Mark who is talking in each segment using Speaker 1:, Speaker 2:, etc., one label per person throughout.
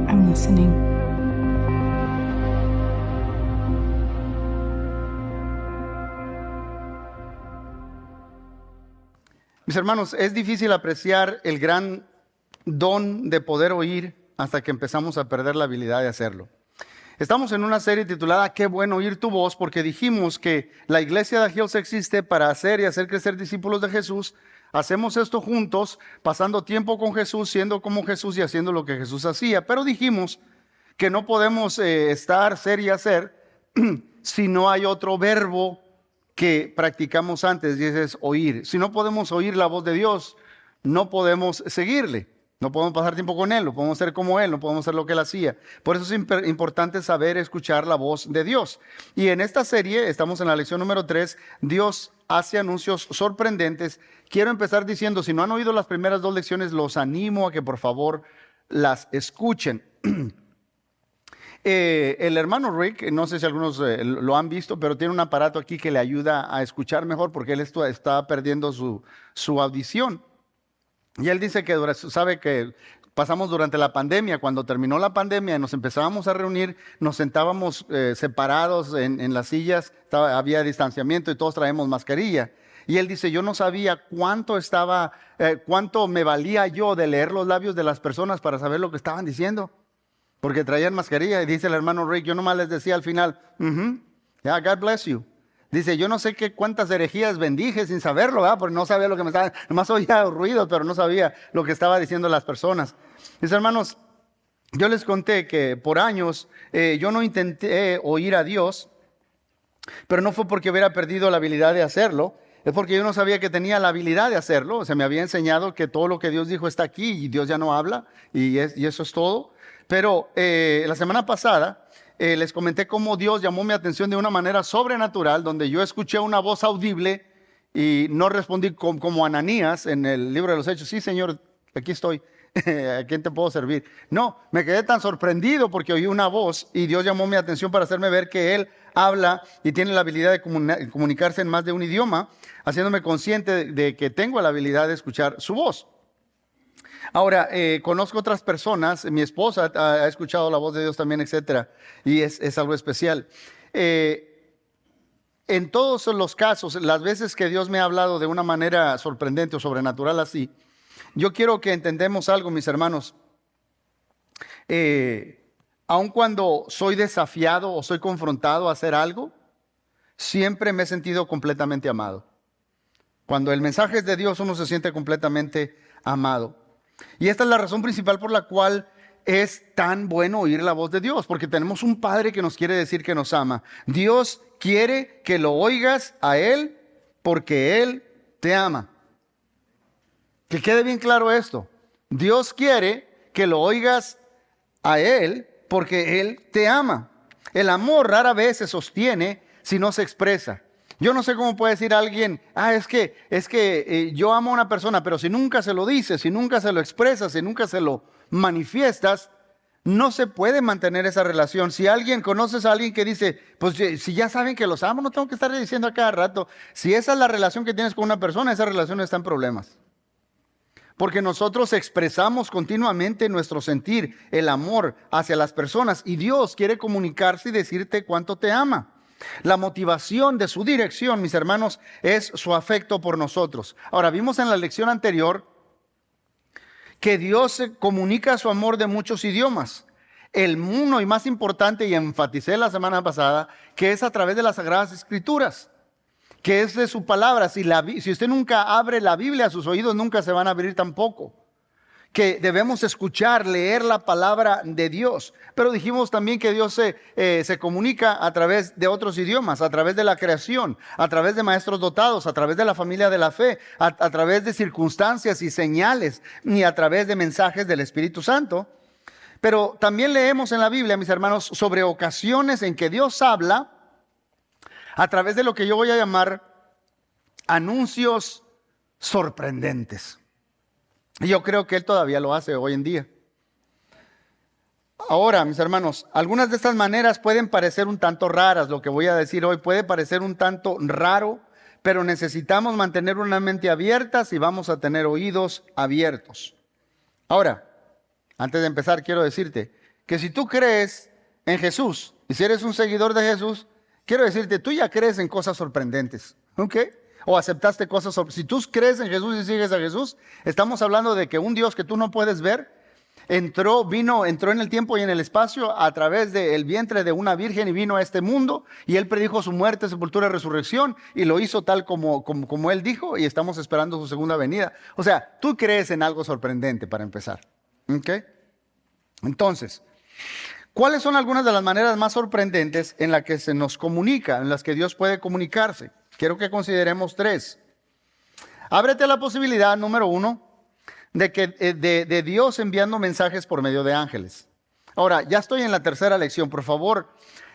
Speaker 1: I'm listening.
Speaker 2: Mis hermanos, es difícil apreciar el gran don de poder oír hasta que empezamos a perder la habilidad de hacerlo. Estamos en una serie titulada Qué bueno oír tu voz, porque dijimos que la iglesia de Hills existe para hacer y hacer crecer discípulos de Jesús. Hacemos esto juntos, pasando tiempo con Jesús, siendo como Jesús y haciendo lo que Jesús hacía. Pero dijimos que no podemos estar, ser y hacer si no hay otro verbo que practicamos antes, y ese es oír. Si no podemos oír la voz de Dios, no podemos seguirle. No podemos pasar tiempo con Él, no podemos ser como Él, no podemos hacer lo que Él hacía. Por eso es importante saber escuchar la voz de Dios. Y en esta serie, estamos en la lección número 3, Dios hace anuncios sorprendentes. Quiero empezar diciendo, si no han oído las primeras 2 lecciones, los animo a que por favor las escuchen. El hermano Rick, no sé si algunos lo han visto, pero tiene un aparato aquí que le ayuda a escuchar mejor porque él está perdiendo su audición. Y él dice que sabe que pasamos durante la pandemia, cuando terminó la pandemia nos empezábamos a reunir, nos sentábamos separados en las sillas, había distanciamiento y todos traemos mascarilla. Y él dice, yo no sabía cuánto me valía yo de leer los labios de las personas para saber lo que estaban diciendo, porque traían mascarilla. Y dice el hermano Rick, yo nomás les decía al final, yeah, God bless you. Dice, yo no sé cuántas herejías bendije sin saberlo, ¿verdad? Porque no sabía lo que me estaba, nomás oía ruidos, pero no sabía lo que estaba diciendo las personas. Mis hermanos, yo les conté que por años yo no intenté oír a Dios, pero no fue porque hubiera perdido la habilidad de hacerlo, es porque yo no sabía que tenía la habilidad de hacerlo. O sea, me había enseñado que todo lo que Dios dijo está aquí y Dios ya no habla y eso es todo. Pero la semana pasada les comenté cómo Dios llamó mi atención de una manera sobrenatural, donde yo escuché una voz audible y no respondí como Ananías en el libro de los Hechos. Sí, Señor, aquí estoy. ¿A quién te puedo servir? No, me quedé tan sorprendido porque oí una voz y Dios llamó mi atención para hacerme ver que Él habla y tiene la habilidad de comunicarse en más de un idioma, haciéndome consciente de que tengo la habilidad de escuchar su voz. Ahora, conozco otras personas, mi esposa ha escuchado la voz de Dios también, etcétera, y es algo especial. En todos los casos, las veces que Dios me ha hablado de una manera sorprendente o sobrenatural así, yo quiero que entendamos algo, mis hermanos. Aun cuando soy desafiado o soy confrontado a hacer algo, siempre me he sentido completamente amado. Cuando el mensaje es de Dios, uno se siente completamente amado. Y esta es la razón principal por la cual es tan bueno oír la voz de Dios, porque tenemos un Padre que nos quiere decir que nos ama. Dios quiere que lo oigas a Él porque Él te ama. Que quede bien claro esto. Dios quiere que lo oigas a Él porque Él te ama. El amor rara vez se sostiene si no se expresa. Yo no sé cómo puede decir alguien, es que yo amo a una persona, pero si nunca se lo dices, si nunca se lo expresas, si nunca se lo manifiestas, no se puede mantener esa relación. Si conoces a alguien que dice, pues si ya saben que los amo, no tengo que estar diciendo a cada rato. Si esa es la relación que tienes con una persona, esa relación está en problemas. Porque nosotros expresamos continuamente nuestro sentir, el amor hacia las personas, y Dios quiere comunicarse y decirte cuánto te ama. La motivación de su dirección, mis hermanos, es su afecto por nosotros. Ahora, vimos en la lección anterior que Dios comunica su amor de muchos idiomas. El uno y más importante, y enfaticé la semana pasada, que es a través de las Sagradas Escrituras, que es de su palabra. Si usted nunca abre la Biblia, sus oídos nunca se van a abrir tampoco. Que debemos escuchar, leer la palabra de Dios. Pero dijimos también que Dios se comunica a través de otros idiomas, a través de la creación, a través de maestros dotados, a través de la familia de la fe, a través de circunstancias y señales, y a través de mensajes del Espíritu Santo. Pero también leemos en la Biblia, mis hermanos, sobre ocasiones en que Dios habla a través de lo que yo voy a llamar anuncios sorprendentes. Y yo creo que Él todavía lo hace hoy en día. Ahora, mis hermanos, algunas de estas maneras pueden parecer un tanto raras. Lo que voy a decir hoy puede parecer un tanto raro, pero necesitamos mantener una mente abierta si vamos a tener oídos abiertos. Ahora, antes de empezar, quiero decirte que si tú crees en Jesús y si eres un seguidor de Jesús, quiero decirte, tú ya crees en cosas sorprendentes, ¿ok? O aceptaste cosas sorprendentes. Si tú crees en Jesús y sigues a Jesús, estamos hablando de que un Dios que tú no puedes ver, entró en el tiempo y en el espacio a través del vientre de una virgen y vino a este mundo y él predijo su muerte, sepultura y resurrección y lo hizo tal como él dijo y estamos esperando su segunda venida. O sea, tú crees en algo sorprendente para empezar. ¿Ok? Entonces, ¿cuáles son algunas de las maneras más sorprendentes en las que se nos comunica, en las que Dios puede comunicarse? Quiero que consideremos 3. Ábrete a la posibilidad, número 1, de Dios enviando mensajes por medio de ángeles. Ahora, ya estoy en la tercera lección, por favor.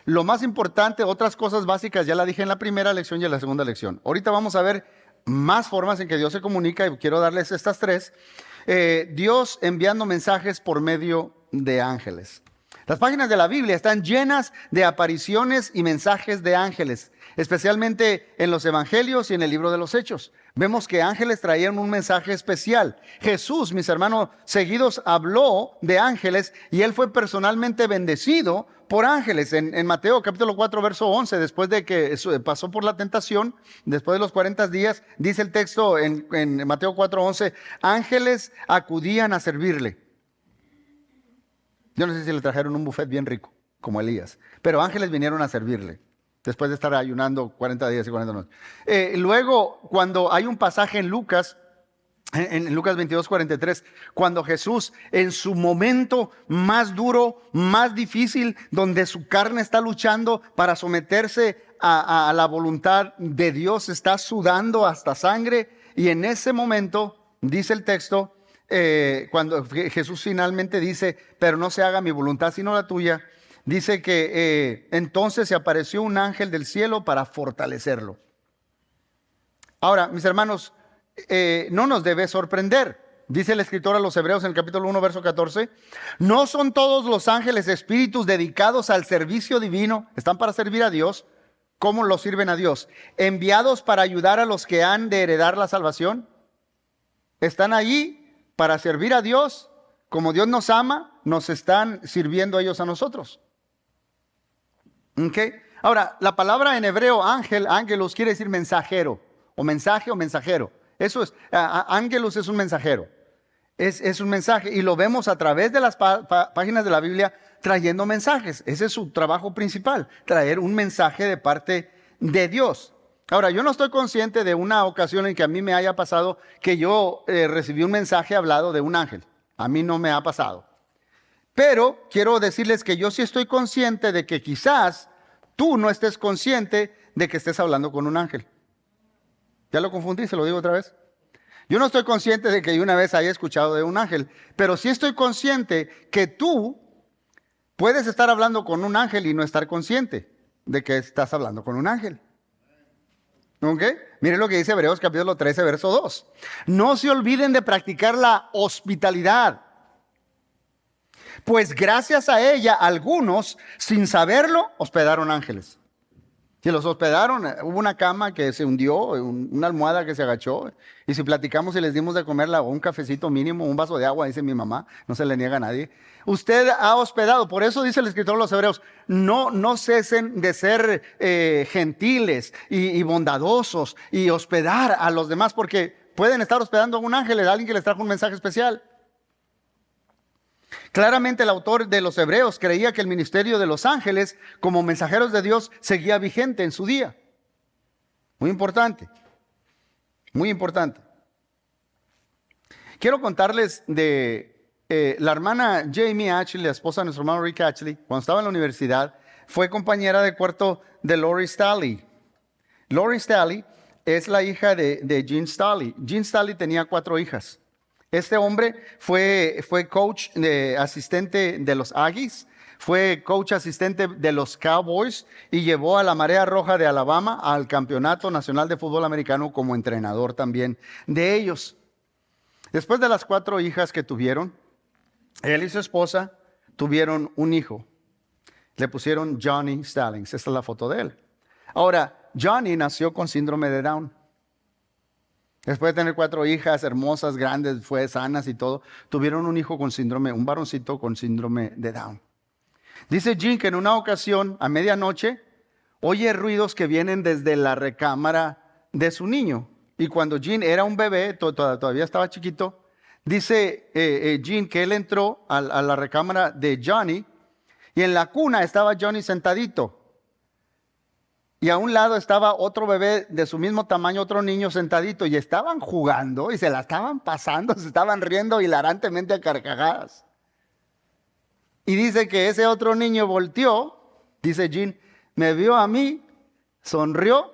Speaker 2: Lo más importante, otras cosas básicas, ya la dije en la primera lección y en la segunda lección. Ahorita vamos a ver más formas en que Dios se comunica y quiero darles estas 3. Dios enviando mensajes por medio de ángeles. Las páginas de la Biblia están llenas de apariciones y mensajes de ángeles, especialmente en los evangelios y en el libro de los Hechos. Vemos que ángeles traían un mensaje especial. Jesús, mis hermanos seguidos, habló de ángeles y él fue personalmente bendecido por ángeles. En Mateo capítulo 4, verso 11, después de que pasó por la tentación, después de los 40 días, dice el texto en Mateo 4, 11, ángeles acudían a servirle. Yo no sé si le trajeron un buffet bien rico, como Elías, pero ángeles vinieron a servirle, después de estar ayunando 40 días y 40 noches. Luego, cuando hay un pasaje en Lucas 22, 43, cuando Jesús, en su momento más duro, más difícil, donde su carne está luchando para someterse a la voluntad de Dios, está sudando hasta sangre, y en ese momento, dice el texto, cuando Jesús finalmente dice, pero no se haga mi voluntad sino la tuya, dice que entonces se apareció un ángel del cielo para fortalecerlo. Ahora, mis hermanos, no nos debe sorprender. Dice el escritor a los Hebreos en el capítulo 1, verso 14, no son todos los ángeles espíritus dedicados al servicio divino, están para servir a Dios. ¿Cómo lo sirven a Dios? Enviados para ayudar a los que han de heredar la salvación. Están allí para servir a Dios, como Dios nos ama, nos están sirviendo ellos a nosotros. ¿Okay? Ahora, la palabra en hebreo ángel, ángelos, quiere decir mensajero, o mensaje o mensajero. Eso es, ángelos es un mensajero, es un mensaje, y lo vemos a través de las páginas de la Biblia trayendo mensajes. Ese es su trabajo principal, traer un mensaje de parte de Dios. Ahora, yo no estoy consciente de una ocasión en que a mí me haya pasado que yo recibí un mensaje hablado de un ángel. A mí no me ha pasado. Pero quiero decirles que yo sí estoy consciente de que quizás tú no estés consciente de que estés hablando con un ángel. ¿Ya lo confundí? ¿Se lo digo otra vez? Yo no estoy consciente de que yo una vez haya escuchado de un ángel, pero sí estoy consciente que tú puedes estar hablando con un ángel y no estar consciente de que estás hablando con un ángel. ¿Ok? Miren lo que dice Hebreos capítulo 13, verso 2. No se olviden de practicar la hospitalidad, pues gracias a ella algunos, sin saberlo, hospedaron ángeles. Si los hospedaron, hubo una cama que se hundió, una almohada que se agachó, y si platicamos y les dimos de comer un cafecito mínimo, un vaso de agua, dice mi mamá, no se le niega a nadie. Usted ha hospedado, por eso dice el escritor de los Hebreos, no cesen de ser gentiles y bondadosos y hospedar a los demás, porque pueden estar hospedando a un ángel, a alguien que les trajo un mensaje especial. Claramente el autor de los Hebreos creía que el ministerio de los ángeles como mensajeros de Dios seguía vigente en su día. Muy importante, muy importante. Quiero contarles de la hermana Jamie Ashley, la esposa de nuestro hermano Rick Ashley, cuando estaba en la universidad, fue compañera de cuarto de Lori Staley. Lori Staley es la hija de Gene Staley. Gene Staley tenía 4 hijas. Este hombre fue coach asistente de los Aggies, fue coach asistente de los Cowboys y llevó a la Marea Roja de Alabama al Campeonato Nacional de Fútbol Americano como entrenador también de ellos. Después de las 4 hijas que tuvieron, él y su esposa tuvieron un hijo. Le pusieron Johnny Stallings. Esta es la foto de él. Ahora, Johnny nació con síndrome de Down. Después de tener 4 hijas hermosas, grandes, fue sanas y todo, tuvieron un hijo con síndrome, un varoncito con síndrome de Down. Dice Jean que en una ocasión, a medianoche, oye ruidos que vienen desde la recámara de su niño. Y cuando Jean era un bebé, todavía estaba chiquito, dice Jean que él entró a la recámara de Johnny y en la cuna estaba Johnny sentadito. Y a un lado estaba otro bebé de su mismo tamaño, otro niño sentadito. Y estaban jugando y se la estaban pasando, se estaban riendo hilarantemente a carcajadas. Y dice que ese otro niño volteó, dice Jean, me vio a mí, sonrió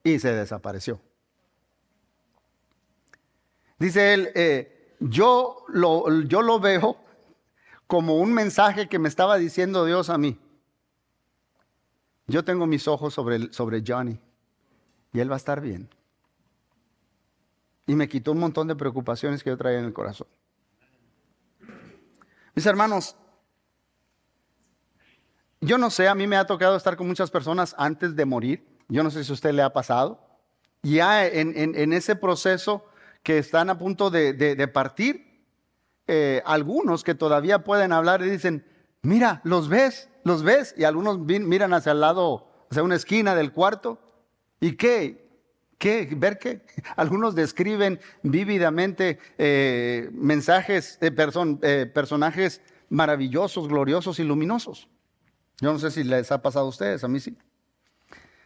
Speaker 2: y se desapareció. Dice él, yo lo veo como un mensaje que me estaba diciendo Dios a mí. Yo tengo mis ojos sobre Johnny y él va a estar bien. Y me quitó un montón de preocupaciones que yo traía en el corazón. Mis hermanos, yo no sé, a mí me ha tocado estar con muchas personas antes de morir. Yo no sé si a usted le ha pasado. Ya en ese proceso que están a punto de partir, algunos que todavía pueden hablar y dicen, mira, los ves. Y algunos miran hacia el lado, hacia una esquina del cuarto. ¿Y qué? ¿Ver qué? Algunos describen vívidamente personajes maravillosos, gloriosos y luminosos. Yo no sé si les ha pasado a ustedes, a mí sí.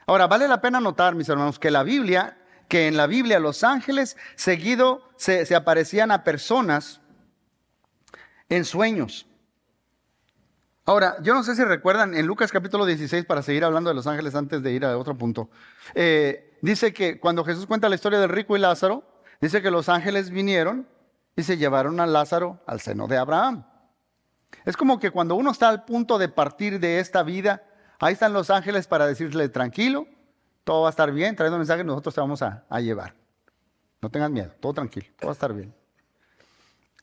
Speaker 2: Ahora, vale la pena notar, mis hermanos, que en la Biblia los ángeles seguido se aparecían a personas en sueños. Ahora, yo no sé si recuerdan, en Lucas capítulo 16, para seguir hablando de los ángeles antes de ir a otro punto, dice que cuando Jesús cuenta la historia del rico y Lázaro, dice que los ángeles vinieron y se llevaron a Lázaro al seno de Abraham. Es como que cuando uno está al punto de partir de esta vida, ahí están los ángeles para decirle, tranquilo, todo va a estar bien, trayendo mensajes, nosotros te vamos a llevar. No tengan miedo, todo tranquilo, todo va a estar bien.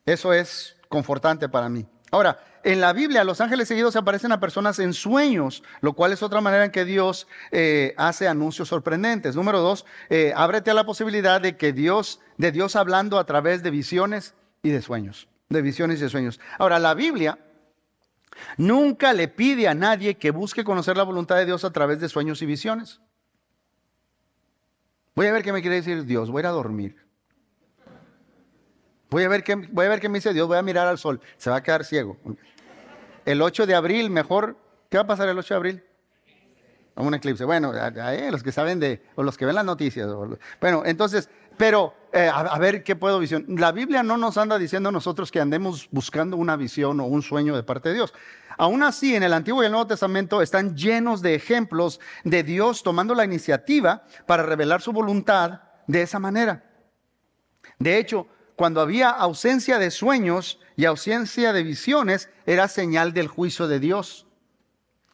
Speaker 2: Eso es confortante para mí. Ahora, en la Biblia los ángeles seguidos se aparecen a personas en sueños, lo cual es otra manera en que Dios hace anuncios sorprendentes. Número 2, ábrete a la posibilidad de Dios hablando a través de visiones y de sueños. De visiones y de sueños. Ahora, la Biblia nunca le pide a nadie que busque conocer la voluntad de Dios a través de sueños y visiones. Voy a ver qué me quiere decir Dios, voy a ir a dormir. Voy a ver qué me dice Dios, voy a mirar al sol, se va a quedar ciego. El 8 de abril, mejor, ¿qué va a pasar el 8 de abril? Un eclipse. Bueno, los que saben o los que ven las noticias. Bueno, entonces, pero a ver qué puedo visión. La Biblia no nos anda diciendo a nosotros que andemos buscando una visión o un sueño de parte de Dios. Aún así, en el Antiguo y el Nuevo Testamento están llenos de ejemplos de Dios tomando la iniciativa para revelar su voluntad de esa manera. De hecho, cuando había ausencia de sueños y ausencia de visiones, era señal del juicio de Dios.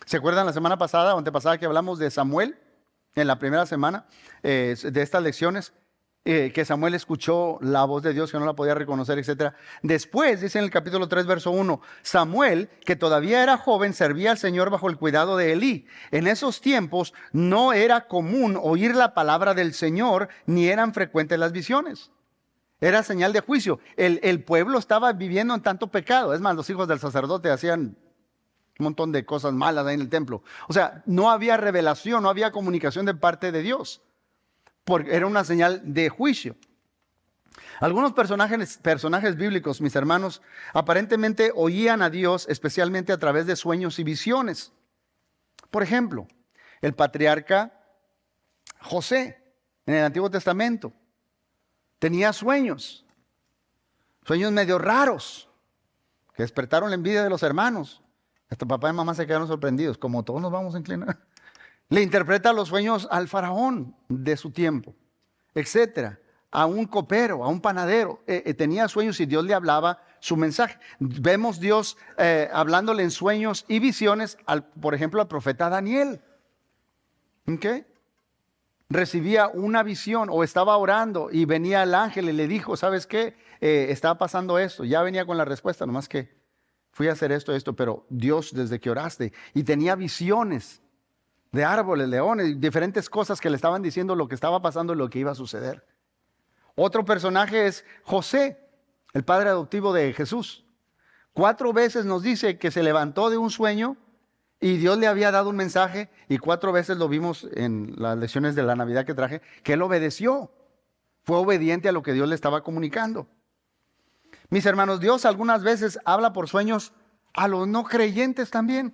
Speaker 2: ¿Se acuerdan la semana pasada o antepasada que hablamos de Samuel? En la primera semana de estas lecciones, que Samuel escuchó la voz de Dios, que no la podía reconocer, etc. Después, dice en el capítulo 3, verso 1, Samuel, que todavía era joven, servía al Señor bajo el cuidado de Elí. En esos tiempos no era común oír la palabra del Señor, ni eran frecuentes las visiones. Era señal de juicio. El pueblo estaba viviendo en tanto pecado. Es más, los hijos del sacerdote hacían un montón de cosas malas ahí en el templo. O sea, no había revelación, no había comunicación de parte de Dios. Porque era una señal de juicio. Algunos personajes bíblicos, mis hermanos, aparentemente oían a Dios, especialmente a través de sueños y visiones. Por ejemplo, el patriarca José, en el Antiguo Testamento. Tenía sueños medio raros, que despertaron la envidia de los hermanos. Hasta papá y mamá se quedaron sorprendidos, como todos nos vamos a inclinar. Le interpreta los sueños al faraón de su tiempo, etcétera. A un copero, a un panadero. Tenía sueños y Dios le hablaba su mensaje. Vemos Dios hablándole en sueños y visiones, por ejemplo, al profeta Daniel. ¿Ok? Recibía una visión o estaba orando y venía el ángel y le dijo, ¿sabes qué? Estaba pasando esto. Ya venía con la respuesta, nomás que fui a hacer esto, pero Dios, desde que oraste, y tenía visiones de árboles, leones, diferentes cosas que le estaban diciendo lo que estaba pasando y lo que iba a suceder. Otro personaje es José, el padre adoptivo de Jesús. 4 veces nos dice que se levantó de un sueño Y Dios le había dado un mensaje y 4 veces lo vimos en las lecciones de la Navidad que traje, que él obedeció. Fue obediente a lo que Dios le estaba comunicando. Mis hermanos, Dios algunas veces habla por sueños a los no creyentes también.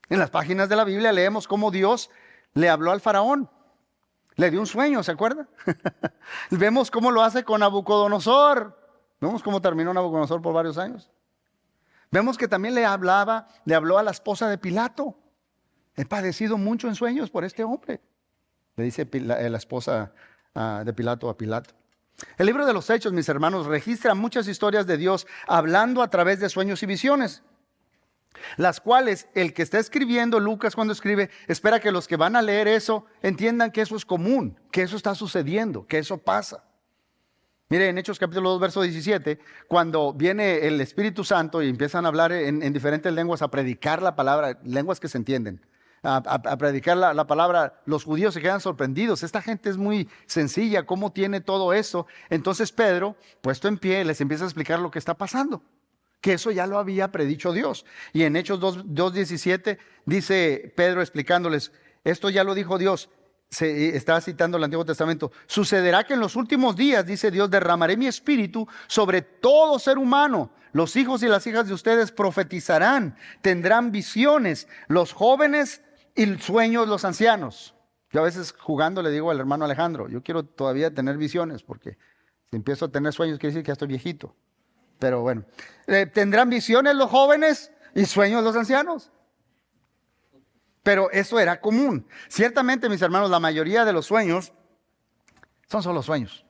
Speaker 2: En las páginas de la Biblia leemos cómo Dios le habló al faraón. Le dio un sueño, ¿se acuerda? Vemos cómo lo hace con Nabucodonosor. Vemos cómo terminó Nabucodonosor por varios años. Vemos que también le habló a la esposa de Pilato. He padecido mucho en sueños por este hombre. Le dice la esposa de Pilato a Pilato. El libro de los Hechos, mis hermanos, registra muchas historias de Dios hablando a través de sueños y visiones, las cuales el que está escribiendo, Lucas cuando escribe, espera que los que van a leer eso entiendan que eso es común, que eso está sucediendo, que eso pasa. Mire, en Hechos capítulo 2, verso 17, cuando viene el Espíritu Santo y empiezan a hablar en diferentes lenguas, a predicar la palabra, lenguas que se entienden, a predicar la palabra, los judíos se quedan sorprendidos. Esta gente es muy sencilla, ¿cómo tiene todo eso? Entonces Pedro, puesto en pie, les empieza a explicar lo que está pasando, que eso ya lo había predicho Dios. Y en Hechos 2:17 dice Pedro explicándoles, esto ya lo dijo Dios. Se está citando el Antiguo Testamento. Sucederá que en los últimos días, dice Dios, derramaré mi espíritu sobre todo ser humano. Los hijos y las hijas de ustedes profetizarán, tendrán visiones, los jóvenes y sueños los ancianos. Yo a veces jugando le digo al hermano Alejandro, yo quiero todavía tener visiones, porque si empiezo a tener sueños quiere decir que ya estoy viejito. Pero bueno, tendrán visiones los jóvenes y sueños los ancianos. Pero eso era común. Ciertamente, mis hermanos, la mayoría de los sueños son solo sueños.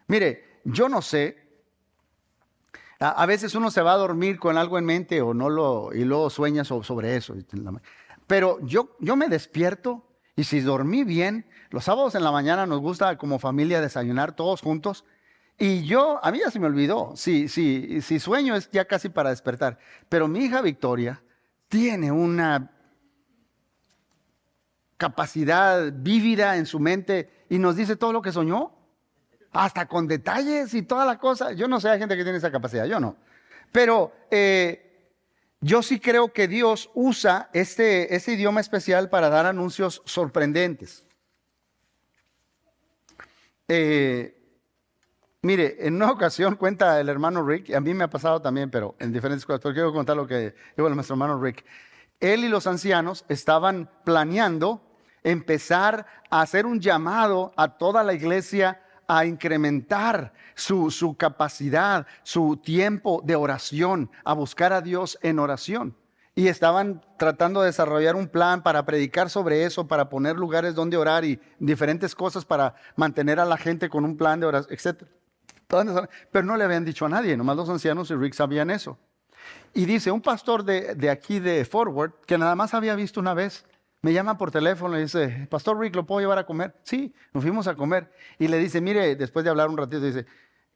Speaker 2: Mire, yo no sé, a veces uno se va a dormir con algo en mente o no y luego sueña sobre eso. Pero yo me despierto y si dormí bien, los sábados en la mañana nos gusta como familia desayunar todos juntos. Y a mí ya se me olvidó, si sueño es ya casi para despertar. Pero mi hija Victoria tiene una capacidad vívida en su mente y nos dice todo lo que soñó, hasta con detalles y toda la cosa. Yo no sé, hay gente que tiene esa capacidad, yo no. Pero yo sí creo que Dios usa este idioma especial para dar anuncios sorprendentes. Mire, en una ocasión cuenta el hermano Rick, a mí me ha pasado también, pero en diferentes cosas, pero quiero contar lo que dijo nuestro hermano Rick. Él y los ancianos estaban planeando empezar a hacer un llamado a toda la iglesia a incrementar su capacidad, su tiempo de oración, a buscar a Dios en oración. Y estaban tratando de desarrollar un plan para predicar sobre eso, para poner lugares donde orar y diferentes cosas para mantener a la gente con un plan de oración, etc. Pero no le habían dicho a nadie, nomás los ancianos y Rick sabían eso. Y dice, un pastor de aquí de Forward, que nada más había visto una vez, me llama por teléfono y dice, Pastor Rick, ¿lo puedo llevar a comer? Sí, nos fuimos a comer. Y le dice, mire, después de hablar un ratito, dice,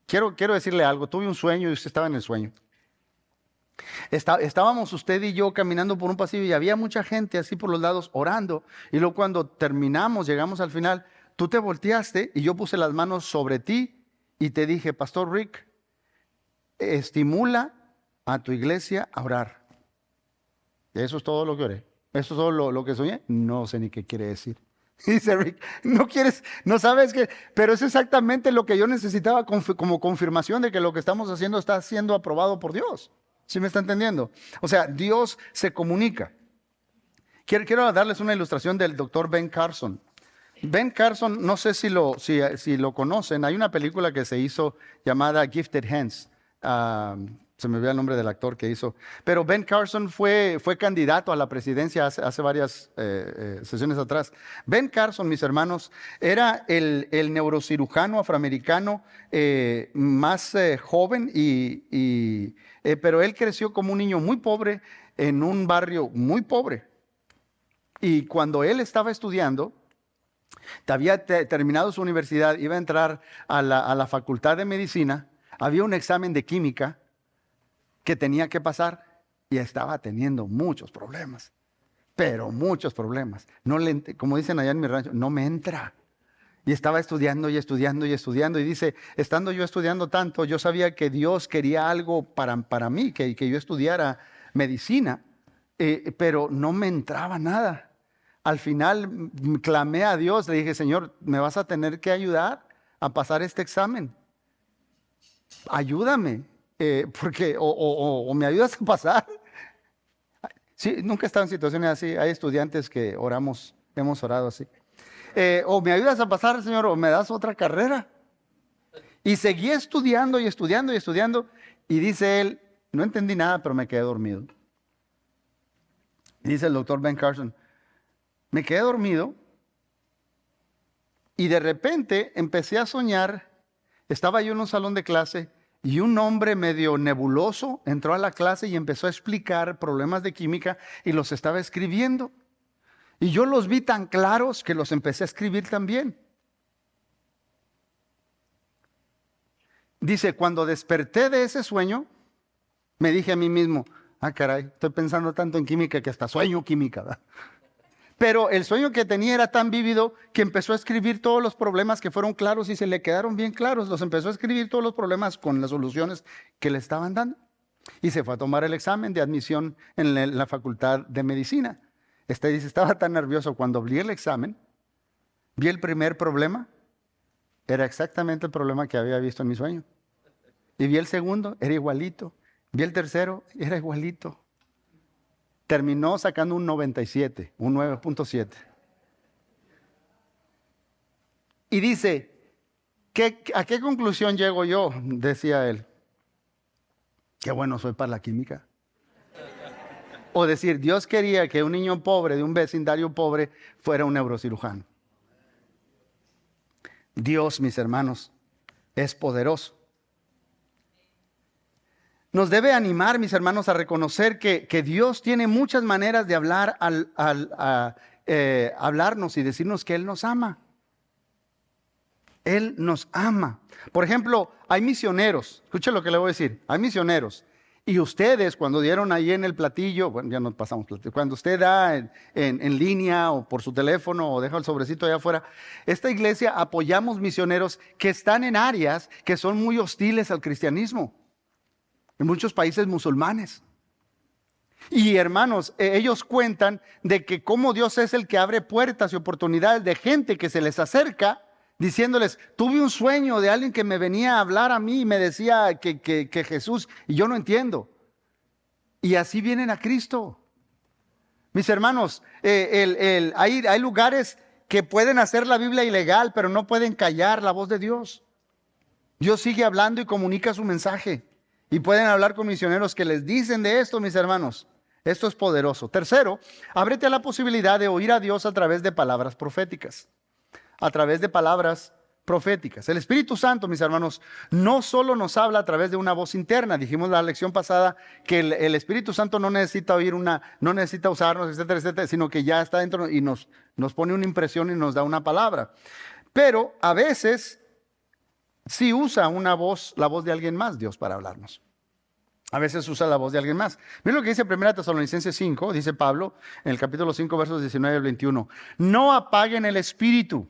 Speaker 2: quiero decirle algo, tuve un sueño y usted estaba en el sueño. Estábamos usted y yo caminando por un pasillo y había mucha gente así por los lados orando. Y luego cuando terminamos, llegamos al final, tú te volteaste y yo puse las manos sobre ti y te dije, Pastor Rick, estimula a tu iglesia a orar. Eso es todo lo que oré. Eso es todo lo que soñé. No sé ni qué quiere decir. Dice Rick, no sabes qué, pero es exactamente lo que yo necesitaba como confirmación de que lo que estamos haciendo está siendo aprobado por Dios. ¿Sí me está entendiendo? O sea, Dios se comunica. Quiero darles una ilustración del doctor Ben Carson. Ben Carson, no sé si lo conocen, hay una película que se hizo llamada Gifted Hands. Se me olvidó el nombre del actor que hizo. Pero Ben Carson fue candidato a la presidencia hace varias sesiones atrás. Ben Carson, mis hermanos, era el neurocirujano afroamericano más joven, pero él creció como un niño muy pobre en un barrio muy pobre. Y cuando él estaba estudiando, había terminado su universidad, iba a entrar a la facultad de medicina, había un examen de química que tenía que pasar y estaba teniendo muchos problemas, pero muchos problemas. Como dicen allá en mi rancho, no me entra. Y estaba estudiando y estudiando y estudiando. Y dice, estando yo estudiando tanto, yo sabía que Dios quería algo para mí, que yo estudiara medicina. pero no me entraba nada. Al final clamé a Dios, le dije, Señor, me vas a tener que ayudar a pasar este examen. Ayúdame, porque o me ayudas a pasar. Sí, nunca he estado en situaciones así. Hay estudiantes que hemos orado así. O me ayudas a pasar, Señor, o me das otra carrera. Y seguí estudiando y estudiando y estudiando. Y dice él, no entendí nada, pero me quedé dormido. Y dice el doctor Ben Carson, me quedé dormido y de repente empecé a soñar. Estaba yo en un salón de clase y un hombre medio nebuloso entró a la clase y empezó a explicar problemas de química y los estaba escribiendo. Y yo los vi tan claros que los empecé a escribir también. Dice, cuando desperté de ese sueño, me dije a mí mismo, caray, estoy pensando tanto en química que hasta sueño química, ¿verdad? Pero el sueño que tenía era tan vívido que empezó a escribir todos los problemas que fueron claros y se le quedaron bien claros. Los empezó a escribir todos los problemas con las soluciones que le estaban dando. Y se fue a tomar el examen de admisión en la facultad de medicina. Dice, estaba tan nervioso cuando abrí el examen, vi el primer problema, era exactamente el problema que había visto en mi sueño. Y vi el segundo, era igualito. Vi el tercero, era igualito. Terminó sacando un 97, un 9.7. Y dice, ¿a qué conclusión llego yo? Decía él. Qué bueno soy para la química. O decir, Dios quería que un niño pobre de un vecindario pobre fuera un neurocirujano. Dios, mis hermanos, es poderoso. Nos debe animar, mis hermanos, a reconocer que Dios tiene muchas maneras de hablar hablarnos y decirnos que Él nos ama. Él nos ama. Por ejemplo, hay misioneros. Escuchen lo que le voy a decir. Hay misioneros. Y ustedes, cuando dieron ahí en el platillo, bueno, ya nos pasamos platillo, cuando usted da en línea o por su teléfono o deja el sobrecito allá afuera, esta iglesia apoyamos misioneros que están en áreas que son muy hostiles al cristianismo. En muchos países musulmanes. Y hermanos, ellos cuentan de que cómo Dios es el que abre puertas y oportunidades de gente que se les acerca diciéndoles, tuve un sueño de alguien que me venía a hablar a mí y me decía que Jesús, y yo no entiendo. Y así vienen a Cristo. Mis hermanos, hay lugares que pueden hacer la Biblia ilegal, pero no pueden callar la voz de Dios. Dios sigue hablando y comunica su mensaje. Y pueden hablar con misioneros que les dicen de esto, mis hermanos. Esto es poderoso. Tercero, ábrete a la posibilidad de oír a Dios a través de palabras proféticas. A través de palabras proféticas. El Espíritu Santo, mis hermanos, no solo nos habla a través de una voz interna. Dijimos la lección pasada que el Espíritu Santo no necesita no necesita usarnos, etcétera, etcétera, sino que ya está dentro y nos pone una impresión y nos da una palabra. Pero a veces sí usa la voz de alguien más, Dios, para hablarnos. A veces usa la voz de alguien más. Miren lo que dice 1 Tesalonicenses 5, dice Pablo, en el capítulo 5, versos 19 al 21. No apaguen el espíritu,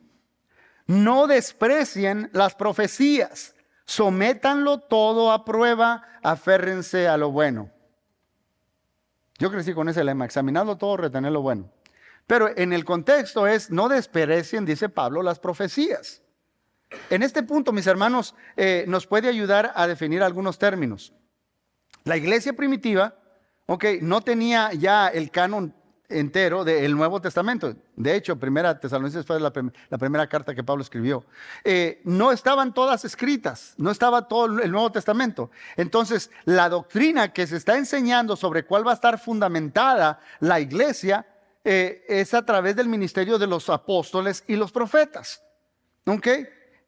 Speaker 2: no desprecien las profecías, sométanlo todo a prueba, aférrense a lo bueno. Yo crecí con ese lema, examinadlo todo, retener lo bueno. Pero en el contexto es, no desprecien, dice Pablo, las profecías. En este punto, mis hermanos, nos puede ayudar a definir algunos términos. La iglesia primitiva, no tenía ya el canon entero del Nuevo Testamento. De hecho, 1 Tesalonicenses fue la primera carta que Pablo escribió. No estaban todas escritas, no estaba todo el Nuevo Testamento. Entonces, la doctrina que se está enseñando sobre cuál va a estar fundamentada la iglesia es a través del ministerio de los apóstoles y los profetas.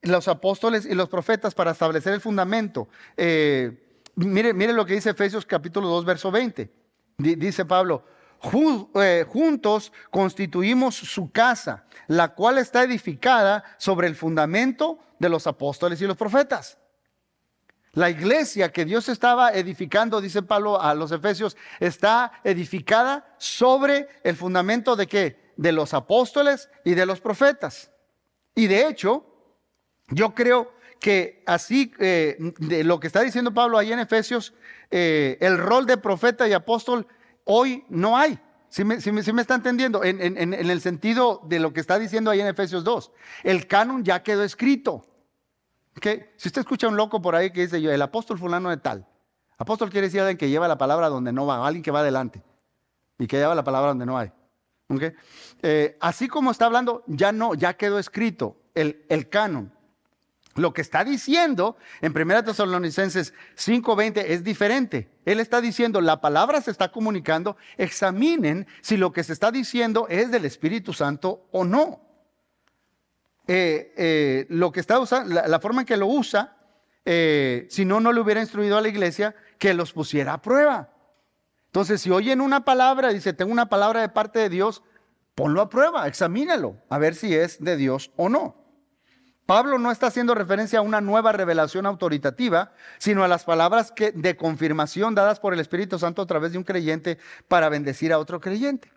Speaker 2: Los apóstoles y los profetas para establecer el fundamento. Mire lo que dice Efesios capítulo 2, verso 20. Dice Pablo, juntos constituimos su casa, la cual está edificada sobre el fundamento de los apóstoles y los profetas. La iglesia que Dios estaba edificando, dice Pablo a los Efesios, está edificada sobre el fundamento ¿de qué? De los apóstoles y de los profetas. Y de hecho, yo creo que así, de lo que está diciendo Pablo ahí en Efesios, el rol de profeta y apóstol hoy no hay. ¿Sí me está entendiendo? En el sentido de lo que está diciendo ahí en Efesios 2. El canon ya quedó escrito. ¿Okay? Si usted escucha a un loco por ahí que dice yo, el apóstol fulano de tal. Apóstol quiere decir alguien que lleva la palabra donde no va, alguien que va adelante y que lleva la palabra donde no hay. ¿Okay? Así como está hablando, ya quedó escrito el canon. Lo que está diciendo en 1 Tesalonicenses 5:20 es diferente. Él está diciendo, la palabra se está comunicando, examinen si lo que se está diciendo es del Espíritu Santo o no. Lo que está usando, la forma en que lo usa, si no le hubiera instruido a la iglesia que los pusiera a prueba. Entonces, si oyen una palabra, dice, tengo una palabra de parte de Dios, ponlo a prueba, examínalo, a ver si es de Dios o no. Pablo no está haciendo referencia a una nueva revelación autoritativa, sino a las palabras de confirmación dadas por el Espíritu Santo a través de un creyente para bendecir a otro creyente.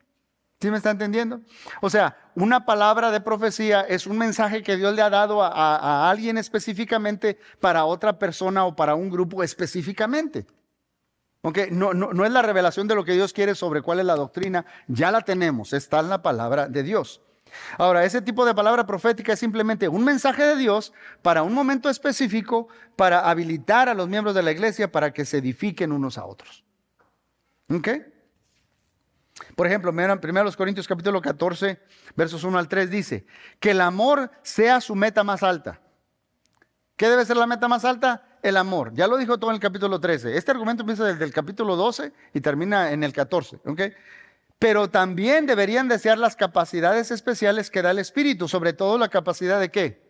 Speaker 2: ¿Sí me está entendiendo? O sea, una palabra de profecía es un mensaje que Dios le ha dado a alguien específicamente para otra persona o para un grupo específicamente. Okay, no es la revelación de lo que Dios quiere sobre cuál es la doctrina, ya la tenemos, está en la palabra de Dios. Ahora, ese tipo de palabra profética es simplemente un mensaje de Dios para un momento específico, para habilitar a los miembros de la iglesia para que se edifiquen unos a otros. ¿Ok? Por ejemplo, miren, 1 Corintios capítulo 14, versos 1 al 3 dice, que el amor sea su meta más alta. ¿Qué debe ser la meta más alta? El amor. Ya lo dijo todo en el capítulo 13. Este argumento empieza desde el capítulo 12 y termina en el 14. ¿Ok? Pero también deberían desear las capacidades especiales que da el Espíritu, sobre todo la capacidad de ¿qué?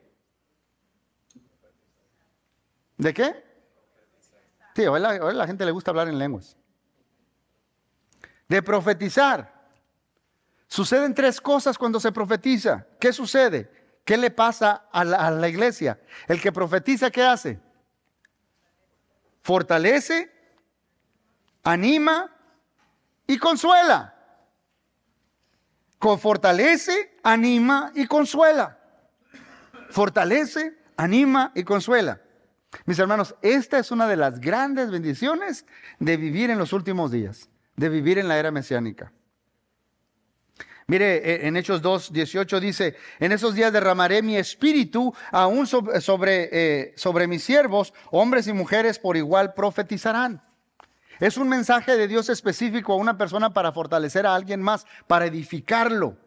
Speaker 2: ¿De qué? Sí, hoy la gente le gusta hablar en lenguas. De profetizar. Suceden tres cosas cuando se profetiza. ¿Qué sucede? ¿Qué le pasa a la iglesia? El que profetiza, ¿qué hace? Fortalece, anima y consuela. Fortalece, anima y consuela. Fortalece, anima y consuela. Mis hermanos, esta es una de las grandes bendiciones de vivir en los últimos días, de vivir en la era mesiánica. Mire, en Hechos 2:18 dice, en esos días derramaré mi espíritu aún sobre mis siervos, hombres y mujeres por igual profetizarán. Es un mensaje de Dios específico a una persona para fortalecer a alguien más, para edificarlo.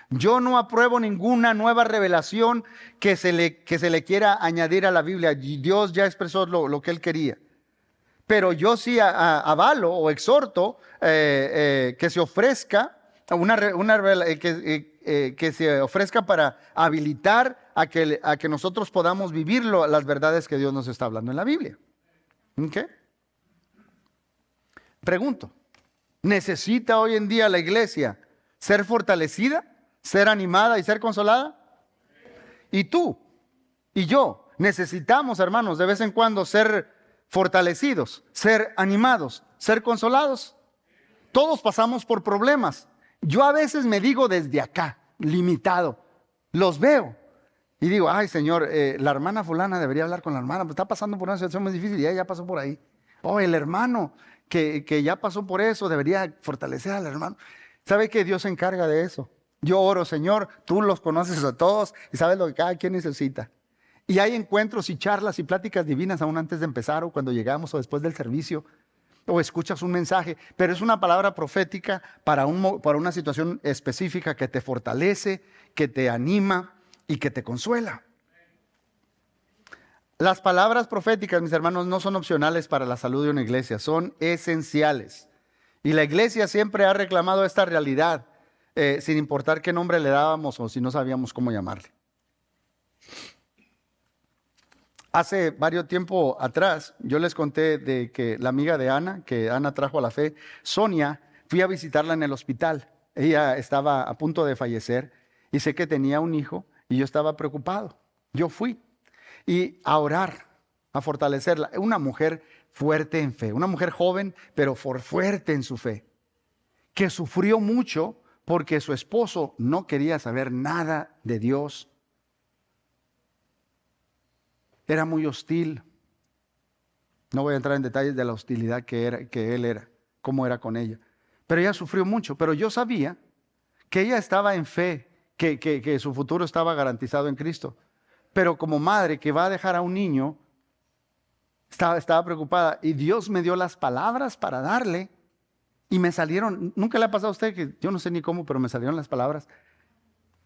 Speaker 2: Yo no apruebo ninguna nueva revelación que se le quiera añadir a la Biblia. Dios ya expresó lo que Él quería. Pero yo sí avalo o exhorto que se ofrezca que se ofrezca para habilitar a que nosotros podamos vivir las verdades que Dios nos está hablando en la Biblia. ¿Ok? Pregunto, ¿necesita hoy en día la iglesia ser fortalecida, ser animada y ser consolada? Y tú y yo necesitamos, hermanos, de vez en cuando ser fortalecidos, ser animados, ser consolados. Todos pasamos por problemas. Yo a veces me digo desde acá, limitado, los veo y digo, ay Señor, la hermana fulana debería hablar con la hermana, pues está pasando por una situación muy difícil y ella ya pasó por ahí. Oh, el hermano que ya pasó por eso debería fortalecer al hermano. ¿Sabe que Dios se encarga de eso? Yo oro, Señor, tú los conoces a todos y sabes lo que cada quien necesita. Y hay encuentros y charlas y pláticas divinas aún antes de empezar o cuando llegamos o después del servicio. O escuchas un mensaje, pero es una palabra profética para una situación específica que te fortalece, que te anima y que te consuela. Las palabras proféticas, mis hermanos, no son opcionales para la salud de una iglesia, son esenciales. Y la iglesia siempre ha reclamado esta realidad, sin importar qué nombre le dábamos o si no sabíamos cómo llamarle. Hace varios tiempo atrás, yo les conté de que la amiga de Ana, que Ana trajo a la fe, Sonia, fui a visitarla en el hospital. Ella estaba a punto de fallecer y sé que tenía un hijo y yo estaba preocupado. Yo fui y a orar, a fortalecerla. Una mujer fuerte en fe, una mujer joven, pero fuerte en su fe, que sufrió mucho porque su esposo no quería saber nada de Dios. Era muy hostil. No voy a entrar en detalles de la hostilidad que él era, cómo era con ella. pero ella sufrió mucho. Pero yo sabía que ella estaba en fe, que su futuro estaba garantizado en Cristo. Pero como madre que va a dejar a un niño, estaba preocupada. Y Dios me dio las palabras para darle. Y me salieron, nunca le ha pasado a usted, que yo no sé ni cómo, pero me salieron las palabras.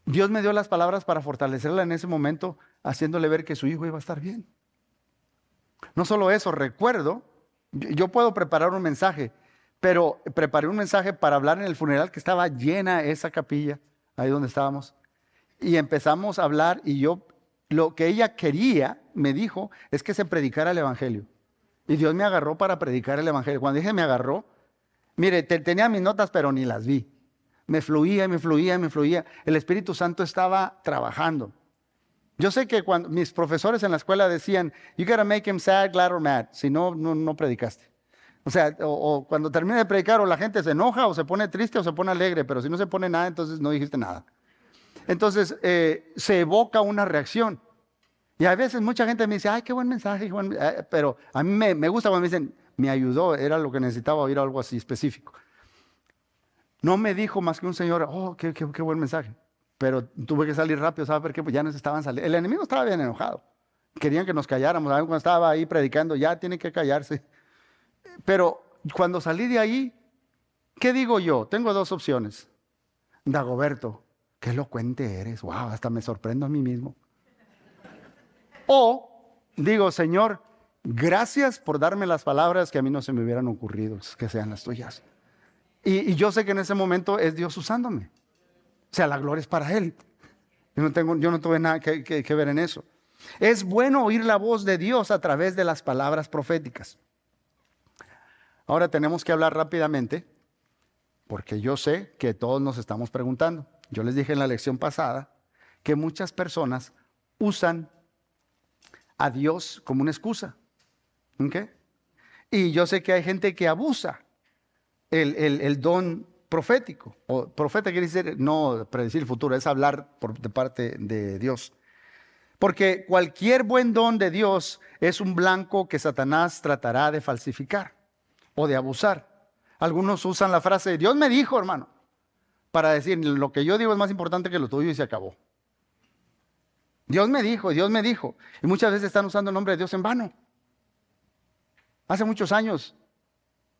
Speaker 2: Dios me dio las palabras para fortalecerla en ese momento, haciéndole ver que su hijo iba a estar bien. No solo eso, recuerdo, yo puedo preparar un mensaje, pero preparé un mensaje para hablar en el funeral que estaba llena esa capilla, ahí donde estábamos. Y empezamos a hablar y lo que ella quería, me dijo, es que se predicara el evangelio. Y Dios me agarró para predicar el evangelio. Cuando dije me agarró, mire, tenía mis notas, pero ni las vi. Me fluía, me fluía, me fluía. El Espíritu Santo estaba trabajando. Yo sé que cuando mis profesores en la escuela decían, you gotta make him sad, glad or mad. Si no, no predicaste. O sea, o cuando termina de predicar, o la gente se enoja, o se pone triste, o se pone alegre. Pero si no se pone nada, entonces no dijiste nada. Entonces, se evoca una reacción. Y a veces mucha gente me dice, ay, qué buen mensaje. Pero a mí me gusta cuando me dicen, me ayudó, era lo que necesitaba oír, algo así específico. No me dijo más que un señor, oh, qué buen mensaje. Pero tuve que salir rápido, ¿sabes por qué? Pues ya nos estaban saliendo. El enemigo estaba bien enojado. Querían que nos calláramos. ¿Saben? Cuando estaba ahí predicando, ya tienen que callarse. Pero cuando salí de ahí, ¿qué digo yo? Tengo dos opciones. Dagoberto, qué elocuente eres. Wow, hasta me sorprendo a mí mismo. O digo, Señor, gracias por darme las palabras que a mí no se me hubieran ocurrido, que sean las tuyas. Y yo sé que en ese momento es Dios usándome. O sea, la gloria es para Él. Yo no tuve nada que ver en eso. Es bueno oír la voz de Dios a través de las palabras proféticas. Ahora tenemos que hablar rápidamente, porque yo sé que todos nos estamos preguntando. Yo les dije en la lección pasada que muchas personas usan a Dios como una excusa. ¿Okay? Y yo sé que hay gente que abusa el don profético. O profeta quiere decir no predecir el futuro, es hablar de parte de Dios. Porque cualquier buen don de Dios es un blanco que Satanás tratará de falsificar o de abusar. Algunos usan la frase, Dios me dijo, hermano, para decir, lo que yo digo es más importante que lo tuyo y se acabó. Dios me dijo, Dios me dijo. Y muchas veces están usando el nombre de Dios en vano. Hace muchos años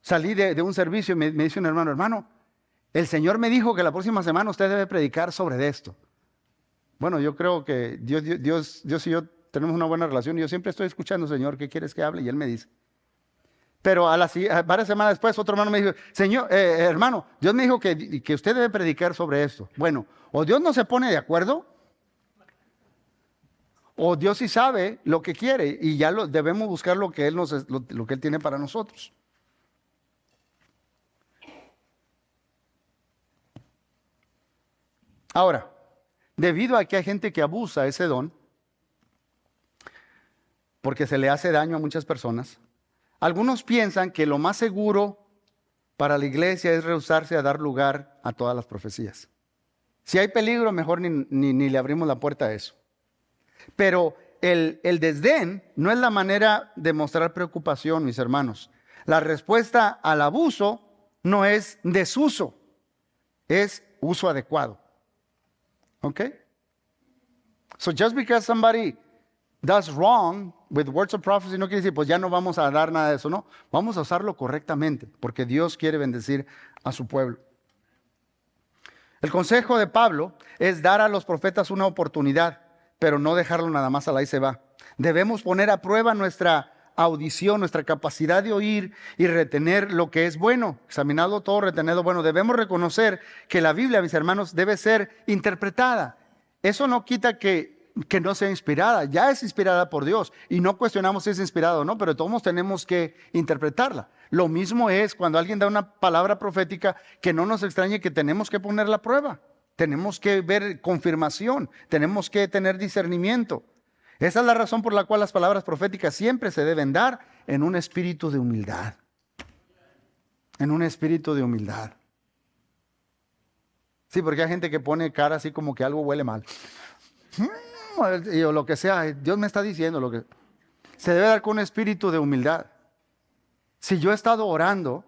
Speaker 2: salí de un servicio y me dice un hermano, el Señor me dijo que la próxima semana usted debe predicar sobre esto. Bueno, yo creo que Dios y yo tenemos una buena relación y yo siempre estoy escuchando, Señor, ¿qué quieres que hable? Y Él me dice. Pero varias semanas después otro hermano me dijo, Señor, hermano, Dios me dijo que usted debe predicar sobre esto. Bueno, o Dios no se pone de acuerdo, o Dios sí sabe lo que quiere y ya debemos buscar lo que Él tiene para nosotros. Ahora, debido a que hay gente que abusa ese don, porque se le hace daño a muchas personas, algunos piensan que lo más seguro para la iglesia es rehusarse a dar lugar a todas las profecías. Si hay peligro, mejor ni le abrimos la puerta a eso. Pero el desdén no es la manera de mostrar preocupación, mis hermanos. La respuesta al abuso no es desuso, es uso adecuado. ¿Ok? So just because somebody does wrong with words of prophecy no quiere decir, pues ya no vamos a dar nada de eso, no. Vamos a usarlo correctamente, porque Dios quiere bendecir a su pueblo. El consejo de Pablo es dar a los profetas una oportunidad, pero no dejarlo nada más a la y se va. Debemos poner a prueba nuestra audición, nuestra capacidad de oír y retener lo que es bueno. Examinado todo, retenedlo bueno. Debemos reconocer que la Biblia, mis hermanos, debe ser interpretada. Eso no quita que no sea inspirada. Ya es inspirada por Dios y no cuestionamos si es inspirada o no, pero todos tenemos que interpretarla. Lo mismo es cuando alguien da una palabra profética, que no nos extrañe que tenemos que ponerla a prueba. Tenemos que ver confirmación, tenemos que tener discernimiento. Esa es la razón por la cual las palabras proféticas siempre se deben dar en un espíritu de humildad. En un espíritu de humildad. Sí, porque hay gente que pone cara así como que algo huele mal. O lo que sea, Dios me está diciendo lo que... Se debe dar con un espíritu de humildad. Si yo he estado orando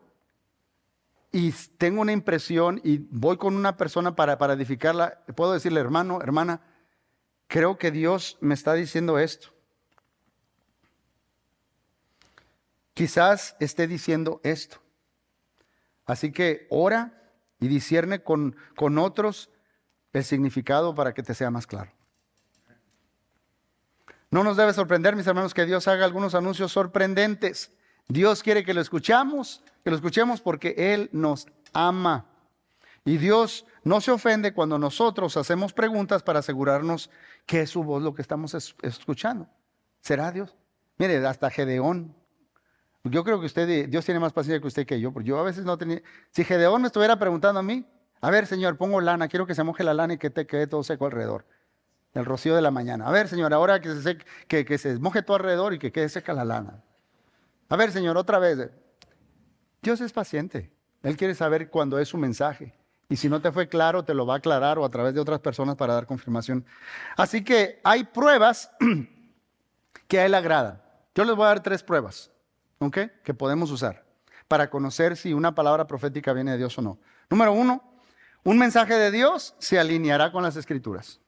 Speaker 2: y tengo una impresión y voy con una persona para edificarla, puedo decirle, hermano, hermana, creo que Dios me está diciendo esto. Quizás esté diciendo esto. Así que ora y discierne con otros el significado para que te sea más claro. No nos debe sorprender, mis hermanos, que Dios haga algunos anuncios sorprendentes. Dios quiere que lo escuchemos porque Él nos ama. Y Dios no se ofende cuando nosotros hacemos preguntas para asegurarnos que es su voz lo que estamos escuchando. ¿Será Dios? Mire, hasta Gedeón. Yo creo que Dios tiene más paciencia que usted que yo, porque yo a veces no tenía. Si Gedeón me estuviera preguntando a mí, a ver, Señor, pongo lana, quiero que se moje la lana y que te quede todo seco alrededor. El rocío de la mañana. A ver, Señor, ahora que se moje todo alrededor y que quede seca la lana. A ver, Señor, otra vez. Dios es paciente. Él quiere saber cuándo es su mensaje. Y si no te fue claro, te lo va a aclarar o a través de otras personas para dar confirmación. Así que hay pruebas que a Él agradan. Yo les voy a dar 3 pruebas, ¿ok?, que podemos usar para conocer si una palabra profética viene de Dios o no. Número 1, un mensaje de Dios se alineará con las Escrituras.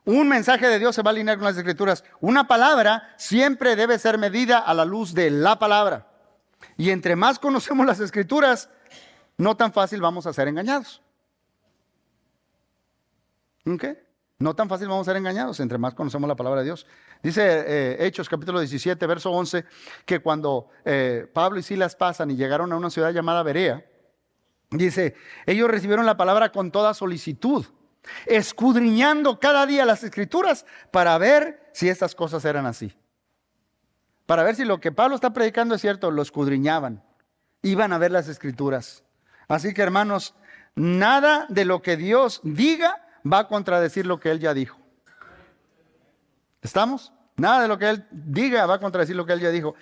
Speaker 2: Un mensaje de Dios se va a alinear con las Escrituras. Una palabra siempre debe ser medida a la luz de la palabra. Y entre más conocemos las Escrituras, no tan fácil vamos a ser engañados. ¿Ok? No tan fácil vamos a ser engañados entre más conocemos la palabra de Dios. Dice Hechos capítulo 17, verso 11, que cuando Pablo y Silas pasan y llegaron a una ciudad llamada Berea, dice, ellos recibieron la palabra con toda solicitud, escudriñando cada día las Escrituras para ver si estas cosas eran así. Para ver si lo que Pablo está predicando es cierto, lo escudriñaban. Iban a ver las Escrituras. Así que, hermanos, nada de lo que Dios diga va a contradecir lo que Él ya dijo. ¿Estamos? Nada de lo que Él diga va a contradecir lo que Él ya dijo.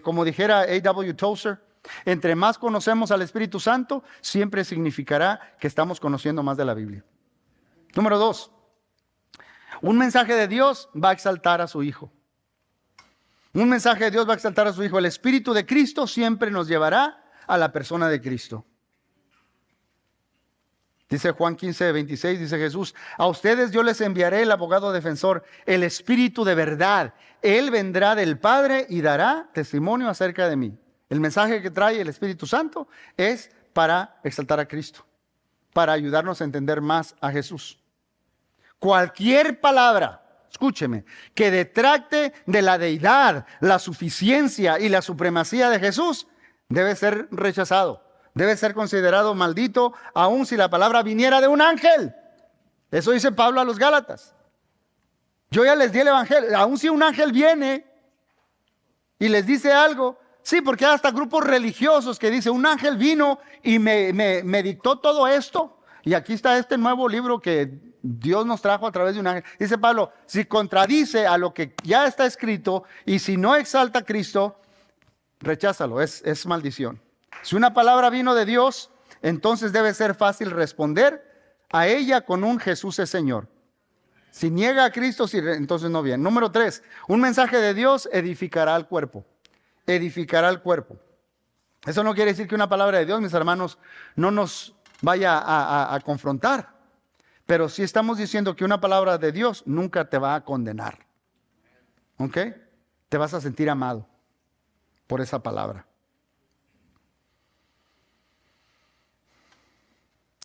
Speaker 2: Como dijera A.W. Tozer, entre más conocemos al Espíritu Santo, siempre significará que estamos conociendo más de la Biblia. Número 2, un mensaje de Dios va a exaltar a su Hijo. Un mensaje de Dios va a exaltar a su Hijo. El Espíritu de Cristo siempre nos llevará a la persona de Cristo. Dice Juan 15, 26, dice Jesús, a ustedes yo les enviaré el abogado defensor, el Espíritu de verdad. Él vendrá del Padre y dará testimonio acerca de mí. El mensaje que trae el Espíritu Santo es para exaltar a Cristo, para ayudarnos a entender más a Jesús. Cualquier palabra, escúcheme, que detracte de la deidad, la suficiencia y la supremacía de Jesús, debe ser rechazado. Debe ser considerado maldito, aun si la palabra viniera de un ángel. Eso dice Pablo a los Gálatas. Yo ya les di el evangelio, aun si un ángel viene y les dice algo. Sí, porque hay hasta grupos religiosos que dicen, un ángel vino y me dictó todo esto. Y aquí está este nuevo libro que Dios nos trajo a través de un ángel. Dice Pablo, si contradice a lo que ya está escrito y si no exalta a Cristo, recházalo, es maldición. Si una palabra vino de Dios, entonces debe ser fácil responder a ella con un Jesús es Señor. Si niega a Cristo, entonces no viene. Número 3, un mensaje de Dios edificará al cuerpo. Edificará al cuerpo. Eso no quiere decir que una palabra de Dios, mis hermanos, no nos vaya a confrontar. Pero sí estamos diciendo que una palabra de Dios nunca te va a condenar. ¿Ok? Te vas a sentir amado por esa palabra.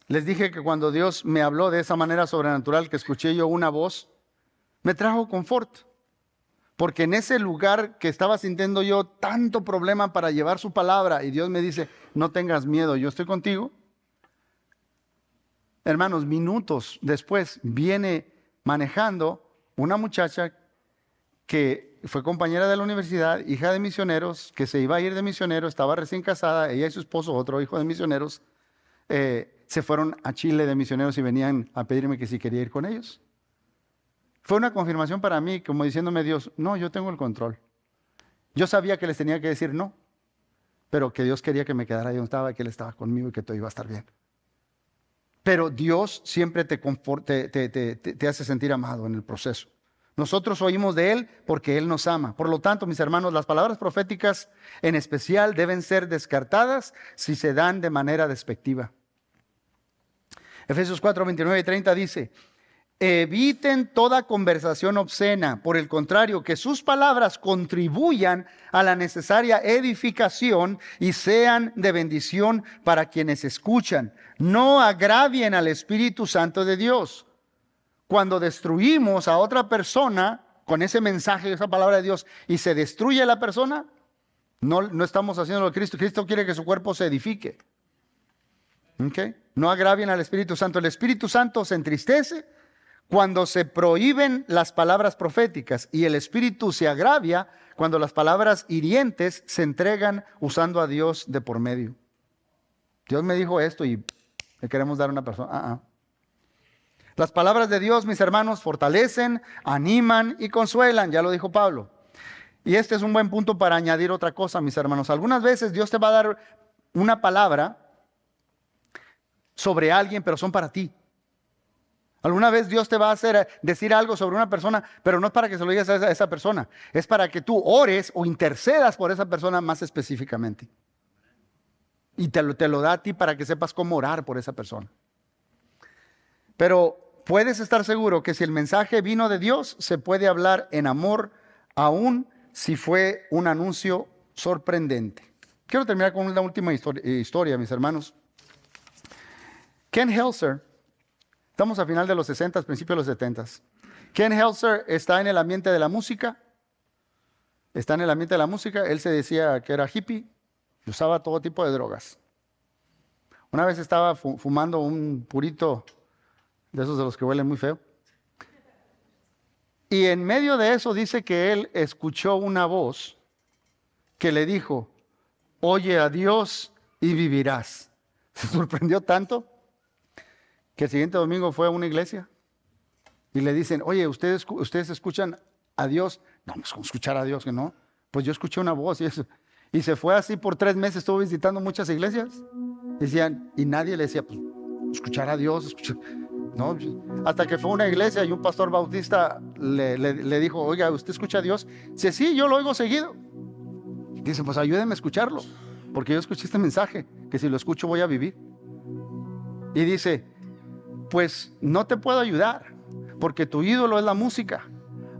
Speaker 2: Les dije que cuando Dios me habló de esa manera sobrenatural, que escuché yo una voz, me trajo confort. Porque en ese lugar que estaba sintiendo yo tanto problema para llevar su palabra, y Dios me dice, no tengas miedo, yo estoy contigo. Hermanos, minutos después viene manejando una muchacha que fue compañera de la universidad, hija de misioneros, que se iba a ir de misionero, estaba recién casada, ella y su esposo, otro hijo de misioneros, se fueron a Chile de misioneros y venían a pedirme que si quería ir con ellos. Fue una confirmación para mí, como diciéndome Dios, no, yo tengo el control. Yo sabía que les tenía que decir no, pero que Dios quería que me quedara ahí donde estaba, que Él estaba conmigo y que todo iba a estar bien. Pero Dios siempre te hace sentir amado en el proceso. Nosotros oímos de Él porque Él nos ama. Por lo tanto, mis hermanos, las palabras proféticas en especial deben ser descartadas si se dan de manera despectiva. Efesios 4, 29 y 30 dice: eviten toda conversación obscena. Por el contrario, que sus palabras contribuyan a la necesaria edificación y sean de bendición para quienes escuchan. No agravien al Espíritu Santo de Dios. Cuando destruimos a otra persona con ese mensaje, esa palabra de Dios, y se destruye la persona, no estamos haciendo lo que Cristo. Cristo quiere que su cuerpo se edifique. ¿Okay? No agravien al Espíritu Santo. El Espíritu Santo se entristece cuando se prohíben las palabras proféticas, y el Espíritu se agravia cuando las palabras hirientes se entregan usando a Dios de por medio. Dios me dijo esto y le queremos dar a una persona. Las palabras de Dios, mis hermanos, fortalecen, animan y consuelan, ya lo dijo Pablo. Y este es un buen punto para añadir otra cosa, mis hermanos. Algunas veces Dios te va a dar una palabra sobre alguien, pero son para ti. Alguna vez Dios te va a hacer decir algo sobre una persona, pero no es para que se lo digas a esa persona. Es para que tú ores o intercedas por esa persona más específicamente. Y te lo da a ti para que sepas cómo orar por esa persona. Pero puedes estar seguro que si el mensaje vino de Dios, se puede hablar en amor, aun si fue un anuncio sorprendente. Quiero terminar con una última historia, mis hermanos. Ken Helser, estamos a final de los 60, principios de los 70. Ken Helser está en el ambiente de la música. Él se decía que era hippie y usaba todo tipo de drogas. Una vez estaba fumando un purito de esos de los que huelen muy feo. Y en medio de eso dice que él escuchó una voz que le dijo: oye a Dios y vivirás. Se sorprendió tanto que el siguiente domingo fue a una iglesia y le dicen: oye, ¿ustedes escuchan a Dios? No, pues ¿cómo escuchar a Dios? Que no. Pues yo escuché una voz y eso. Y se fue así por 3 meses, estuvo visitando muchas iglesias. Decían, y nadie le decía, pues, escuchar a Dios, No, hasta que fue a una iglesia y un pastor bautista le dijo: oiga, ¿usted escucha a Dios? Dice: sí, yo lo oigo seguido. Dice: pues ayúdenme a escucharlo, porque yo escuché este mensaje, que si lo escucho voy a vivir. Y dice: pues no te puedo ayudar, porque tu ídolo es la música.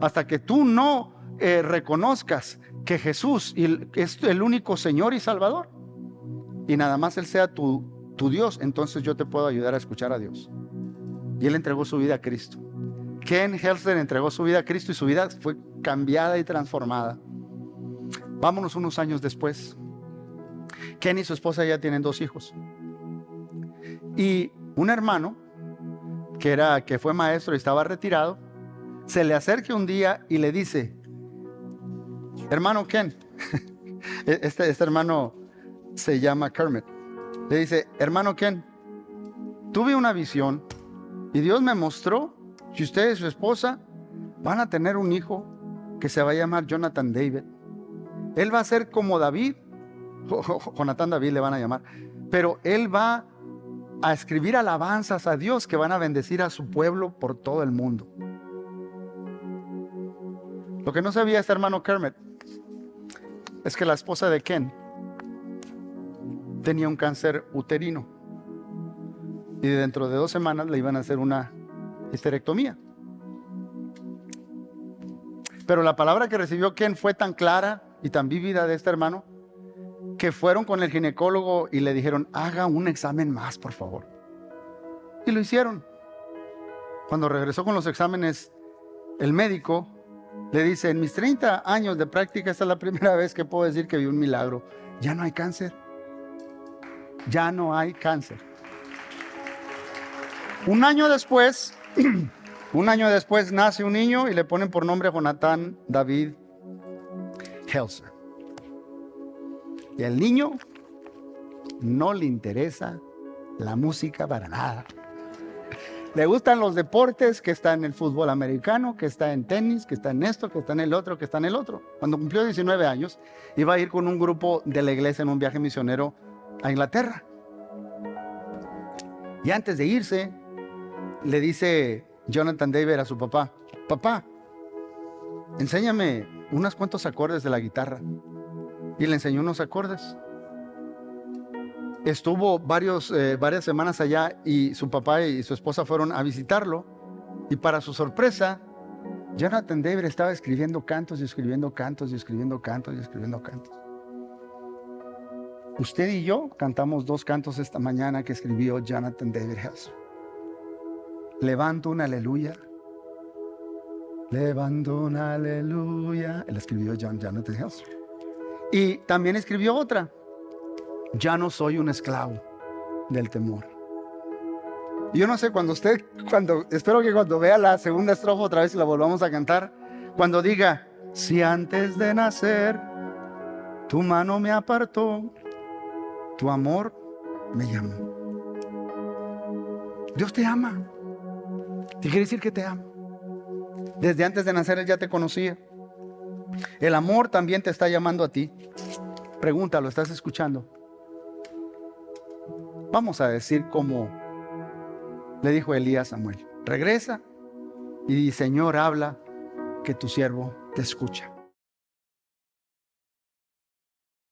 Speaker 2: Hasta que tú no reconozcas que Jesús es el único Señor y Salvador, y nada más Él sea tu Dios, entonces yo te puedo ayudar a escuchar a Dios. Y él entregó su vida a Cristo. Ken Helser entregó su vida a Cristo y su vida fue cambiada y transformada. Vámonos unos años después. Ken y su esposa ya tienen 2 hijos. Y un hermano que fue maestro y estaba retirado, se le acerca un día y le dice: hermano Ken, este hermano se llama Kermit. Le dice: hermano Ken, tuve una visión y Dios me mostró que usted y su esposa van a tener un hijo que se va a llamar Jonathan David. Él va a ser como David, Jonathan David le van a llamar, pero él va a escribir alabanzas a Dios que van a bendecir a su pueblo por todo el mundo. Lo que no sabía este hermano Kermit es que la esposa de Ken tenía un cáncer uterino. Y dentro de 2 semanas le iban a hacer una histerectomía. Pero la palabra que recibió Ken fue tan clara y tan vívida de este hermano, que fueron con el ginecólogo y le dijeron: haga un examen más, por favor. Y lo hicieron. Cuando regresó con los exámenes, el médico le dice: en mis 30 años de práctica, esta es la primera vez que puedo decir que vi un milagro. Ya no hay cáncer. Ya no hay cáncer. Un año después nace un niño y le ponen por nombre Jonathan David Helser. Y al niño no le interesa la música para nada. Le gustan los deportes, que está en el fútbol americano, que está en tenis, que está en esto, que está en el otro, que está en el otro. Cuando cumplió 19 años, iba a ir con un grupo de la iglesia en un viaje misionero a Inglaterra. Y antes de irse, le dice Jonathan David a su papá: papá, enséñame unos cuantos acordes de la guitarra. Y le enseñó unos acordes. Estuvo varias semanas allá y su papá y su esposa fueron a visitarlo. Y para su sorpresa, Jonathan David estaba escribiendo cantos y escribiendo cantos y escribiendo cantos y escribiendo cantos. Usted y yo cantamos 2 cantos esta mañana que escribió Jonathan David Hess. Levanto un aleluya. Levanto un aleluya. Él escribió Jonathan Hess. Y también escribió otra. Ya no soy un esclavo del temor. Yo no sé, espero que cuando vea la segunda estrofa otra vez y la volvamos a cantar, cuando diga, si antes de nacer tu mano me apartó, tu amor me llamó. Dios te ama. ¿Te quiere decir que te ama? Desde antes de nacer Él ya te conocía. El amor también te está llamando a ti. Pregúntalo, ¿estás escuchando? Vamos a decir como le dijo Elías a Samuel: regresa y Señor, habla, que tu siervo te escucha.